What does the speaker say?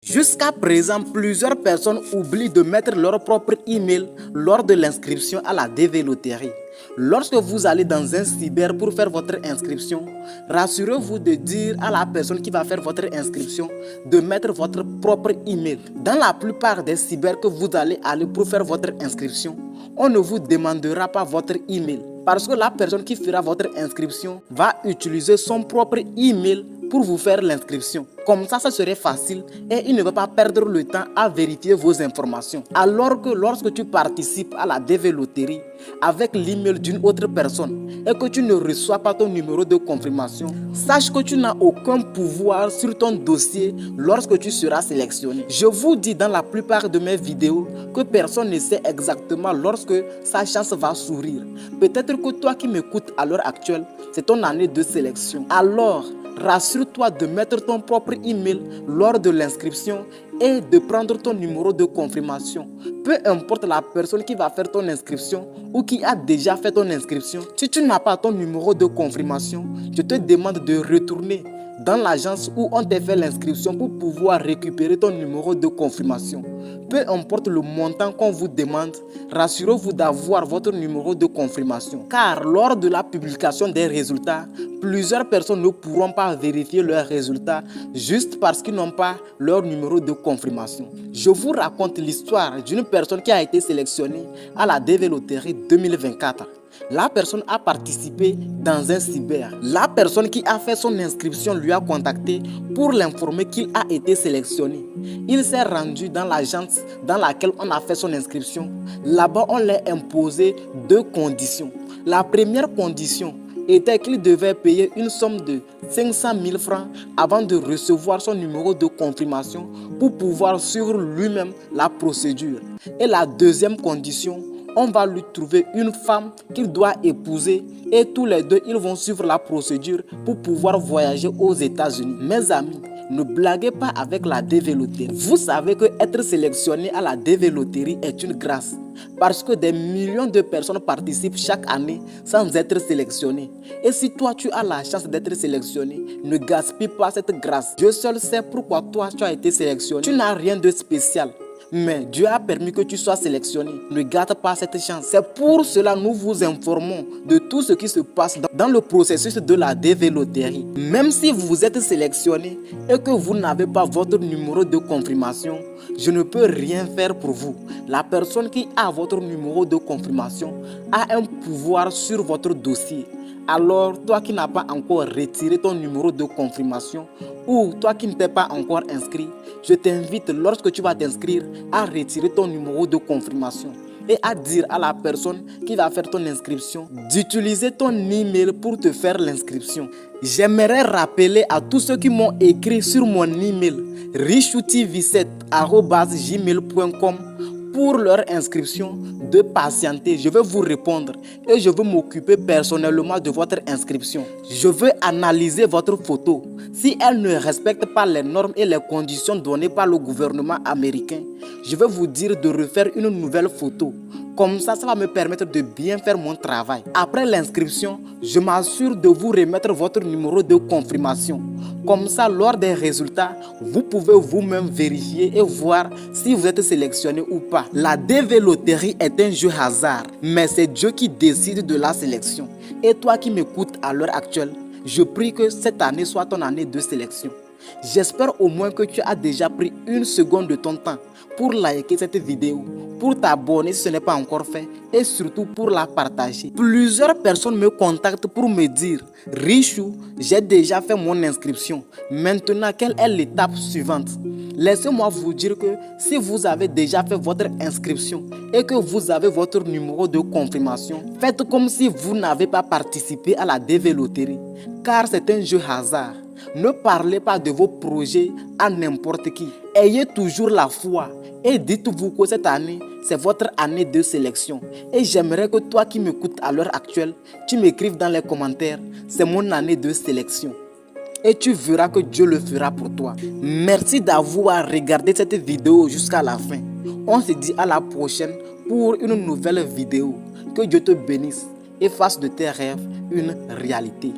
Jusqu'à présent, plusieurs personnes oublient de mettre leur propre email lors de l'inscription à la DV Loterie. Lorsque vous allez dans un cyber pour faire votre inscription, rassurez-vous de dire à la personne qui va faire votre inscription de mettre votre propre email. Dans la plupart des cyber que vous allez aller pour faire votre inscription, on ne vous demandera pas votre email parce que la personne qui fera votre inscription va utiliser son propre email pour vous faire l'inscription. Comme ça serait facile et il ne va pas perdre le temps à vérifier vos informations. Alors que lorsque tu participes à la DV Loterie avec l'email d'une autre personne et que tu ne reçois pas ton numéro de confirmation, sache que tu n'as aucun pouvoir sur ton dossier lorsque tu seras sélectionné. Je vous dis dans la plupart de mes vidéos que personne ne sait exactement lorsque sa chance va sourire. Peut-être que toi qui m'écoutes à l'heure actuelle, c'est ton année de sélection. Alors, rassure-toi de mettre ton propre email lors de l'inscription et de prendre ton numéro de confirmation. Peu importe la personne qui va faire ton inscription ou qui a déjà fait ton inscription, si tu n'as pas ton numéro de confirmation, je te demande de retourner dans l'agence où on t'a fait l'inscription pour pouvoir récupérer ton numéro de confirmation. Peu importe le montant qu'on vous demande, rassurez-vous d'avoir votre numéro de confirmation. Car lors de la publication des résultats, plusieurs personnes ne pourront pas vérifier leurs résultats juste parce qu'ils n'ont pas leur numéro de confirmation. Je vous raconte l'histoire d'une personne qui a été sélectionnée à la DV Loterie 2024. La personne a participé dans un cyber. La personne qui a fait son inscription lui a contacté pour l'informer qu'il a été sélectionné. Il s'est rendu dans l'agence dans laquelle on a fait son inscription. Là-bas, on lui a imposé deux conditions. La première condition était qu'il devait payer une somme de 500 000 francs avant de recevoir son numéro de confirmation pour pouvoir suivre lui-même la procédure. Et la deuxième condition, on va lui trouver une femme qu'il doit épouser et tous les deux, ils vont suivre la procédure pour pouvoir voyager aux États-Unis. Mes amis, ne blaguez pas avec la DV Loterie. Vous savez que être sélectionné à la DV Loterie est une grâce parce que des millions de personnes participent chaque année sans être sélectionnées. Et si toi tu as la chance d'être sélectionné, ne gaspille pas cette grâce. Dieu seul sait pourquoi toi tu as été sélectionné. Tu n'as rien de spécial. Mais Dieu a permis que tu sois sélectionné. Ne gâte pas cette chance. C'est pour cela que nous vous informons de tout ce qui se passe dans le processus de la DV Loterie. Même si vous êtes sélectionné et que vous n'avez pas votre numéro de confirmation, je ne peux rien faire pour vous. La personne qui a votre numéro de confirmation a un pouvoir sur votre dossier. Alors, toi qui n'as pas encore retiré ton numéro de confirmation ou toi qui ne t'es pas encore inscrit, je t'invite lorsque tu vas t'inscrire à retirer ton numéro de confirmation et à dire à la personne qui va faire ton inscription d'utiliser ton email pour te faire l'inscription. J'aimerais rappeler à tous ceux qui m'ont écrit sur mon email richouti17@gmail.com pour leur inscription de patienter. Je vais vous répondre et je vais m'occuper personnellement de votre inscription. Je veux analyser votre photo. Si elle ne respecte pas les normes et les conditions données par le gouvernement américain, je vais vous dire de refaire une nouvelle photo. Comme ça va me permettre de bien faire mon travail. Après l'inscription, je m'assure de vous remettre votre numéro de confirmation. Comme ça, lors des résultats, vous pouvez vous-même vérifier et voir si vous êtes sélectionné ou pas. La DV Loterie est un jeu hasard, mais c'est Dieu qui décide de la sélection. Et toi qui m'écoutes à l'heure actuelle, je prie que cette année soit ton année de sélection. J'espère au moins que tu as déjà pris une seconde de ton temps pour liker cette vidéo, pour t'abonner si ce n'est pas encore fait et surtout pour la partager. Plusieurs personnes me contactent pour me dire « Richou, j'ai déjà fait mon inscription. Maintenant, quelle est l'étape suivante ?» Laissez-moi vous dire que si vous avez déjà fait votre inscription et que vous avez votre numéro de confirmation, faites comme si vous n'avez pas participé à la DV Loterie, car c'est un jeu hasard. Ne parlez pas de vos projets à n'importe qui. Ayez toujours la foi et dites-vous que cette année, c'est votre année de sélection. Et j'aimerais que toi qui m'écoutes à l'heure actuelle, tu m'écrives dans les commentaires, c'est mon année de sélection. Et tu verras que Dieu le fera pour toi. Merci d'avoir regardé cette vidéo jusqu'à la fin. On se dit à la prochaine pour une nouvelle vidéo. Que Dieu te bénisse et fasse de tes rêves une réalité.